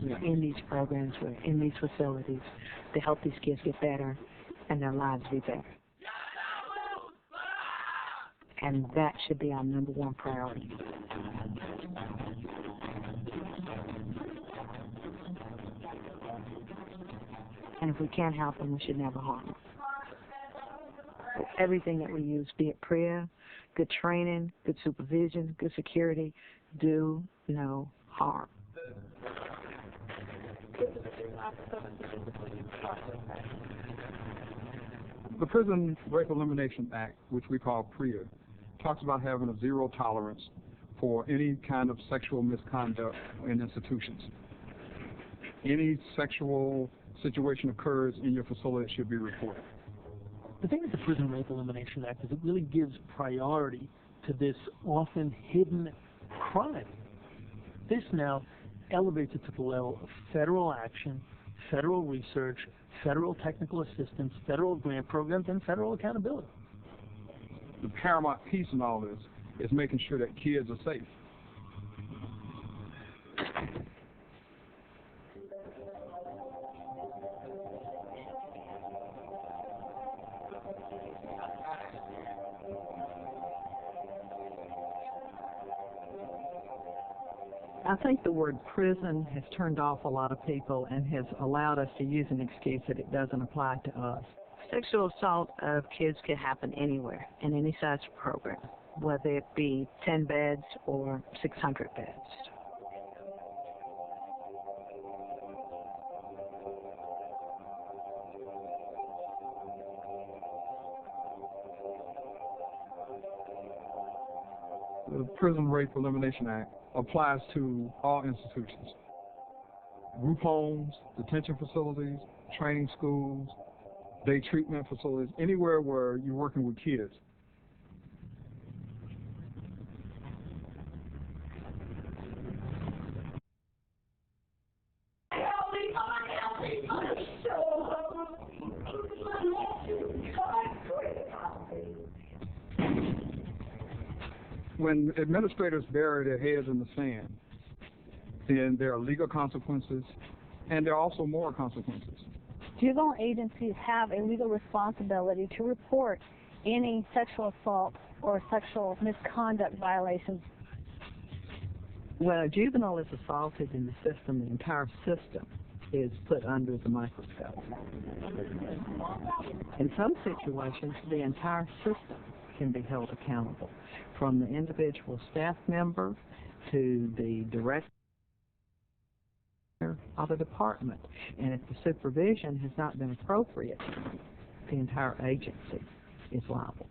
We're in these programs, we're in these facilities to help these kids get better and their lives be better. And that should be our number one priority. And if we can't help them, we should never harm them. Everything that we use, be it prayer, good training, good supervision, good security, do no harm. The Prison Rape Elimination Act, which we call PREA, talks about having a zero tolerance for any kind of sexual misconduct in institutions. Any sexual situation occurs in your facility, it should be reported. The thing with the Prison Rape Elimination Act is it really gives priority to this often hidden crime. This now elevates it to the level of federal action, federal research, federal technical assistance, federal grant programs, and federal accountability. The paramount piece in all this is making sure that kids are safe. I think the word prison has turned off a lot of people and has allowed us to use an excuse that it doesn't apply to us. Sexual assault of kids can happen anywhere, in any size program, whether it be 10 beds or 600 beds. The Prison Rape Elimination Act applies to all institutions. Group homes, detention facilities, training schools, day treatment facilities, anywhere where you're working with kids. When administrators bury their heads in the sand, then there are legal consequences, and there are also moral consequences. Juvenile agencies have a legal responsibility to report any sexual assault or sexual misconduct violations. When a juvenile is assaulted in the system, the entire system is put under the microscope. In some situations, the entire system can be held accountable, from the individual staff member to the director of the department. And if the supervision has not been appropriate, the entire agency is liable.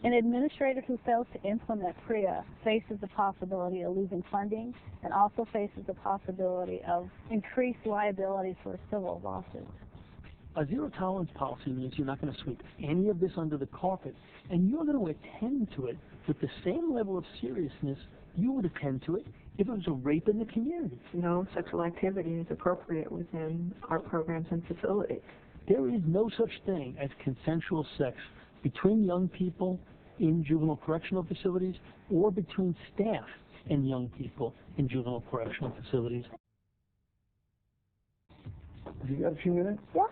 An administrator who fails to implement PREA faces the possibility of losing funding and also faces the possibility of increased liability for civil lawsuits. A zero-tolerance policy means you're not going to sweep any of this under the carpet, and you're going to attend to it with the same level of seriousness you would attend to it if it was a rape in the community. No sexual activity is appropriate within our programs and facilities. There is no such thing as consensual sex between young people in juvenile correctional facilities or between staff and young people in juvenile correctional facilities. Have you got a few minutes? Yeah.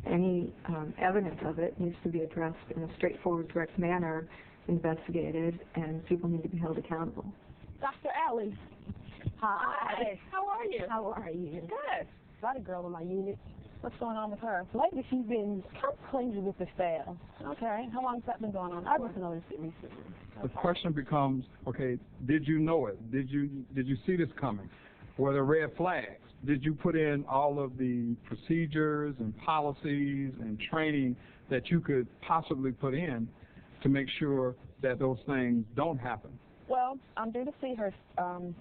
Any evidence of it needs to be addressed in a straightforward, direct manner, investigated, and people need to be held accountable. Dr. Alley. Hi. How are you? How are you? Good. Got a girl in my unit. What's going on with her? Lately she's been kind of clingy with the staff. Okay. How long has that been going on? I just noticed it recently. The question becomes, okay, did you know it? Did you see this coming? Were there red flags? Did you put in all of the procedures and policies and training that you could possibly put in to make sure that those things don't happen? Well, I'm due to see her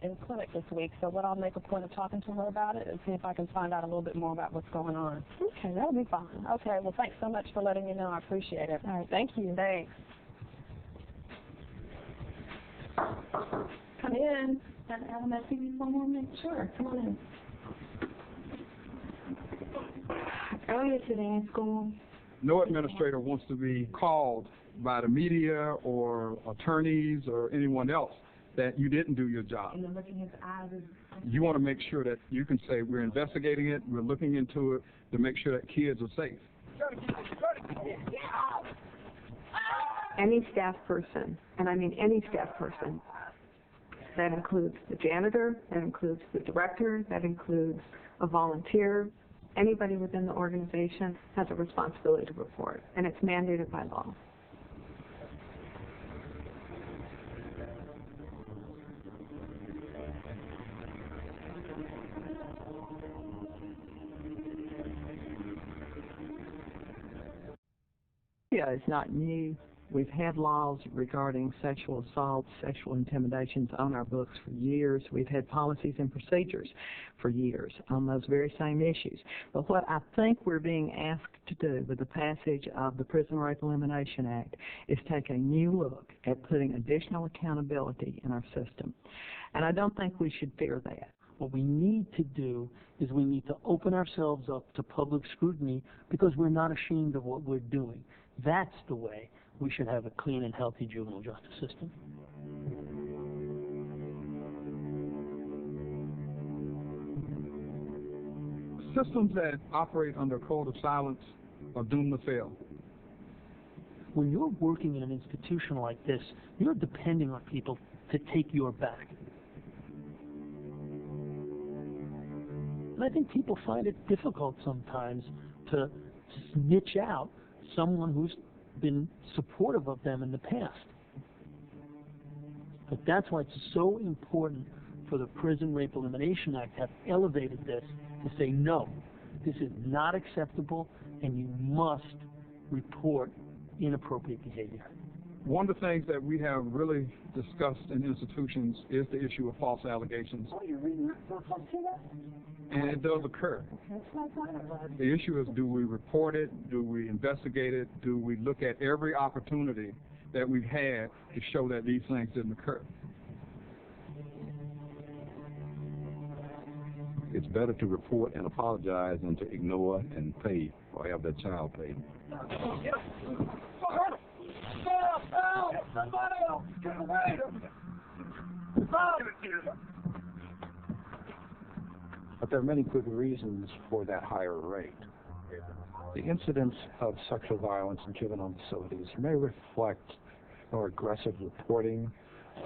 in clinic this week, so what I'll make a point of talking to her about it and see if I can find out a little bit more about what's going on. Okay, that'll be fine. Okay, well, thanks so much for letting me know. I appreciate it. All right, thank you. Thanks. Come in. Can I see you one more minute? Sure, come on in. Earlier today in school, No administrator wants to be called by the media or attorneys or anyone else that you didn't do your job. And then look in his eyes. You want to make sure that you can say, we're investigating it, we're looking into it to make sure that kids are safe. Any staff person, and I mean any staff person, that includes the janitor, that includes the director, that includes a volunteer, anybody within the organization has a responsibility to report, and it's mandated by law. Yeah, it's not new. We've had laws regarding sexual assaults, sexual intimidations on our books for years. We've had policies and procedures for years on those very same issues. But what I think we're being asked to do with the passage of the Prison Rape Elimination Act is take a new look at putting additional accountability in our system. And I don't think we should fear that. What we need to do is we need to open ourselves up to public scrutiny because we're not ashamed of what we're doing. That's the way we should have a clean and healthy juvenile justice system. Systems that operate under a code of silence are doomed to fail. When you're working in an institution like this, you're depending on people to take your back. And I think people find it difficult sometimes to snitch out someone who's been supportive of them in the past. But that's why it's so important for the Prison Rape Elimination Act to have elevated this to say, no, this is not acceptable and you must report inappropriate behavior. One of the things that we have really discussed in institutions is the issue of false allegations. Oh, you're reading that? And it does occur. The issue is, do we report it? Do we investigate it? Do we look at every opportunity that we've had to show that these things didn't occur? It's better to report and apologize than to ignore and pay or have their child paid. But there are many good reasons for that higher rate. The incidence of sexual violence in juvenile facilities may reflect more aggressive reporting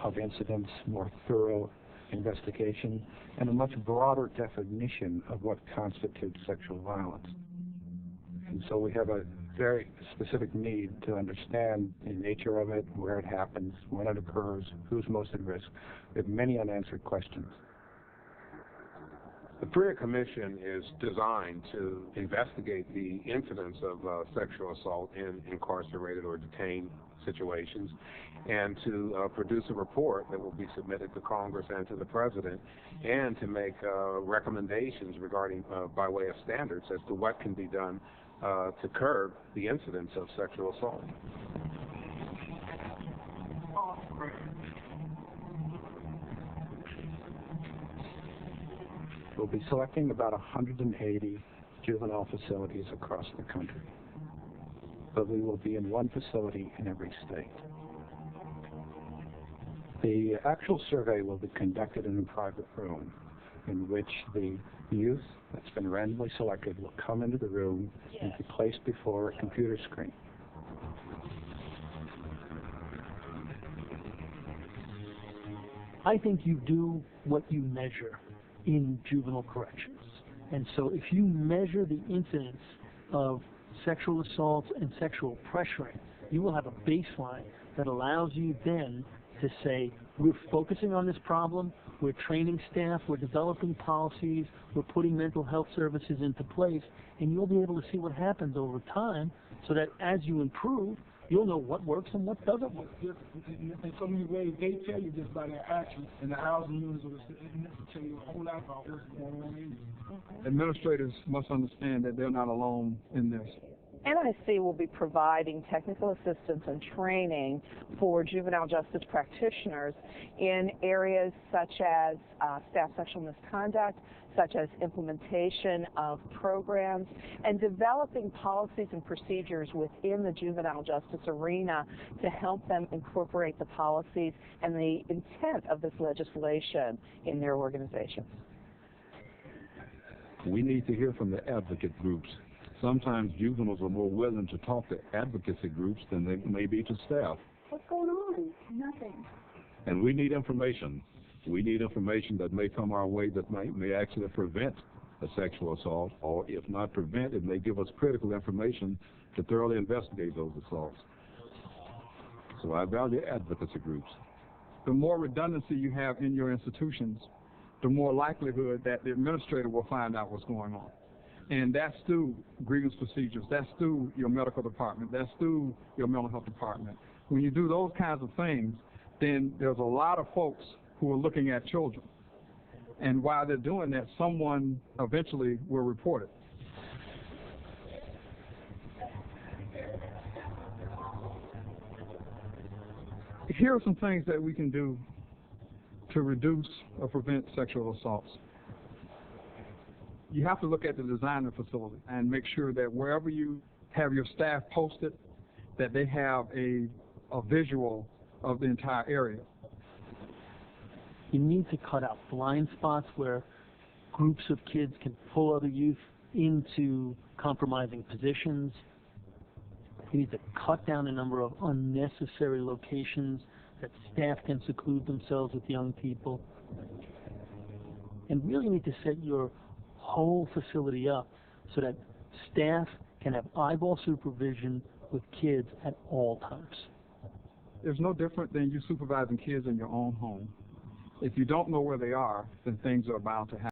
of incidents, more thorough investigation, and a much broader definition of what constitutes sexual violence. And so we have a very specific need to understand the nature of it, where it happens, when it occurs, who's most at risk. We have many unanswered questions. The PREA Commission is designed to investigate the incidence of sexual assault in incarcerated or detained situations and to produce a report that will be submitted to Congress and to the President and to make recommendations regarding, by way of standards, as to what can be done to curb the incidence of sexual assault. We'll be selecting about 180 juvenile facilities across the country, but we will be in one facility in every state. The actual survey will be conducted in a private room in which the youth that's been randomly selected will come into the room and be placed before a computer screen. I think you do what you measure in juvenile corrections. And so if you measure the incidence of sexual assaults and sexual pressuring, you will have a baseline that allows you then to say, we're focusing on this problem, we're training staff, we're developing policies, we're putting mental health services into place, and you'll be able to see what happens over time so that as you improve, you'll know what works and what doesn't work. In so many ways, they tell you just by their actions, and the housing units will tell you a whole lot about what's going on in you. Administrators must understand that they're not alone in this. NIC will be providing technical assistance and training for juvenile justice practitioners in areas such as staff sexual misconduct, such as implementation of programs, and developing policies and procedures within the juvenile justice arena to help them incorporate the policies and the intent of this legislation in their organizations. We need to hear from the advocate groups. Sometimes juveniles are more willing to talk to advocacy groups than they may be to staff. What's going on? Nothing. And we need information. We need information that may come our way that may actually prevent a sexual assault, or if not prevent, it may give us critical information to thoroughly investigate those assaults. So I value advocacy groups. The more redundancy you have in your institutions, the more likelihood that the administrator will find out what's going on. And that's through grievance procedures, that's through your medical department, that's through your mental health department. When you do those kinds of things, then there's a lot of folks who are looking at children. And while they're doing that, someone eventually will report it. Here are some things that we can do to reduce or prevent sexual assaults. You have to look at the design of the facility and make sure that wherever you have your staff posted, that they have a visual of the entire area. You need to cut out blind spots where groups of kids can pull other youth into compromising positions. You need to cut down the number of unnecessary locations that staff can seclude themselves with young people. And really need to set your whole facility up so that staff can have eyeball supervision with kids at all times. There's no different than you supervising kids in your own home. If you don't know where they are, then things are bound to happen.